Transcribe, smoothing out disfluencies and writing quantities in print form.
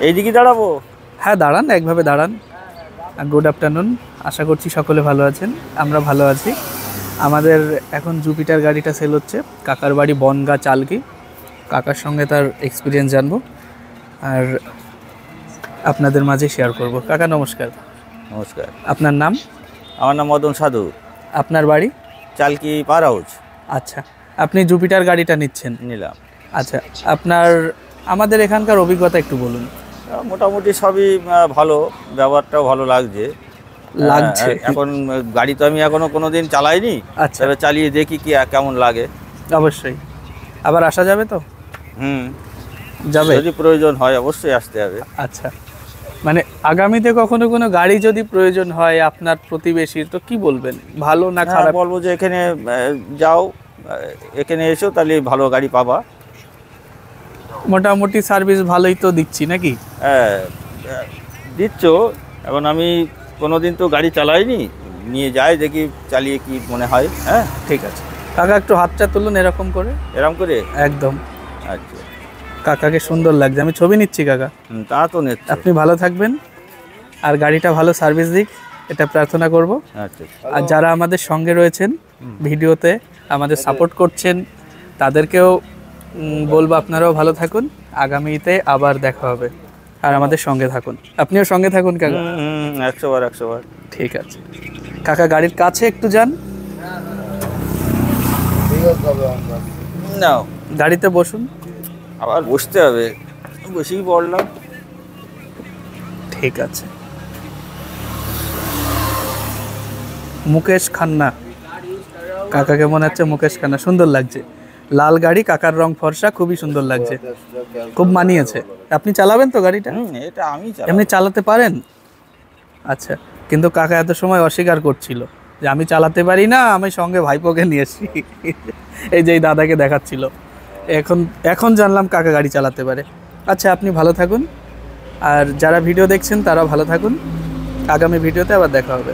এইদিকে দাঁড়াবো? হ্যাঁ দাঁড়ান, একভাবে দাঁড়ান। গুড আফটারনুন, আশা করছি সকলে ভালো আছেন, আমরা ভালো আছি। আমাদের এখন জুপিটার গাড়িটা সেল হচ্ছে। কাকার বাড়ি বনগা চালকি। কাকার সঙ্গে তার এক্সপিরিয়েন্স জানবো আর আপনাদের মাঝে শেয়ার করব। কাকা নমস্কার। নমস্কার। আপনার নাম? আমার নাম মদন সাধু। আপনার বাড়ি? চালকি পার হাউস। আচ্ছা, আপনি জুপিটার গাড়িটা নিচ্ছেন? নিলাম। আচ্ছা, আপনার আমাদের এখানকার অভিজ্ঞতা একটু বলুন। মোটামুটি সবই ভালো, ব্যবহারটাও ভালো লাগছে। এখন গাড়ি তো আমি এখনো কোনো দিন চালাইনি। আচ্ছা, তবে চালিয়ে দেখি কি কেমন লাগে। অবশ্যই। আবার আসা যাবে তো? যাবে, যদি প্রয়োজন হয় অবশ্যই আসতে হবে। আচ্ছা, মানে আগামীতে কখনো কোনো গাড়ি যদি প্রয়োজন হয় আপনার প্রতিবেশীর, তো কি বলবেন, ভালো না খারাপ? বলবো যে এখানে যাও, এখানে এসো, তাহলে ভালো গাড়ি পাবা। মোটামুটি সার্ভিস ভালোই তো দিচ্ছি নাকি? হ্যাঁ, দিচ্ছ। এখন আমি কোনোদিন তো গাড়ি চালাইনি, নিয়ে যাই দেখি, চালিয়ে কি মনে হয়। হ্যাঁ, ঠিক আছে। কাকা একটু হাতটা তুলুন এরকম করে, এরকম করে। একদম। আচ্ছা, কাকাকে সুন্দর লাগছে, আমি ছবি নিচ্ছি কাকা। তা তো নিচ্ছ। আপনি ভালো থাকবেন আর গাড়িটা ভালো সার্ভিস দিক, এটা প্রার্থনা করব। আচ্ছা। আর যারা আমাদের সঙ্গে রয়েছেন ভিডিওতে, আমাদের সাপোর্ট করছেন, তাদেরকেও বলবো আপনারাও ভালো থাকুন। আগামীতে আবার দেখা হবে, আর আমাদের সঙ্গে থাকুন। আপনিও সঙ্গে থাকুন কাকা। 100 বার 100 বার। ঠিক আছে কাকা, গাড়ির কাছে একটু যান। নাও, গাড়িতে বসুন। আবার বসতে হবে, বসেই পড়লাম। ঠিক আছে। মুকেশ খান্না, কাকাকে মনে হচ্ছে মুকেশ খান্না। সুন্দর লাগছে, লাল গাড়ি, কাকার রং ফর্সা, খুবই সুন্দর লাগছে, খুব মানিয়েছে। আপনি চালাবেন তো গাড়িটা? এটা আমি এমনি চালাতে পারেন? আচ্ছা, কিন্তু কাকা এত সময় অস্বীকার করছিল যে আমি চালাতে পারি না, আমি সঙ্গে ভাইপোকে নিয়ে এসেছি। এই যে এই দাদাকে দেখাচ্ছিল, এখন এখন জানলাম কাকা গাড়ি চালাতে পারে। আচ্ছা, আপনি ভালো থাকুন, আর যারা ভিডিও দেখছেন তারাও ভালো থাকুন। আগামী ভিডিওতে আবার দেখা হবে।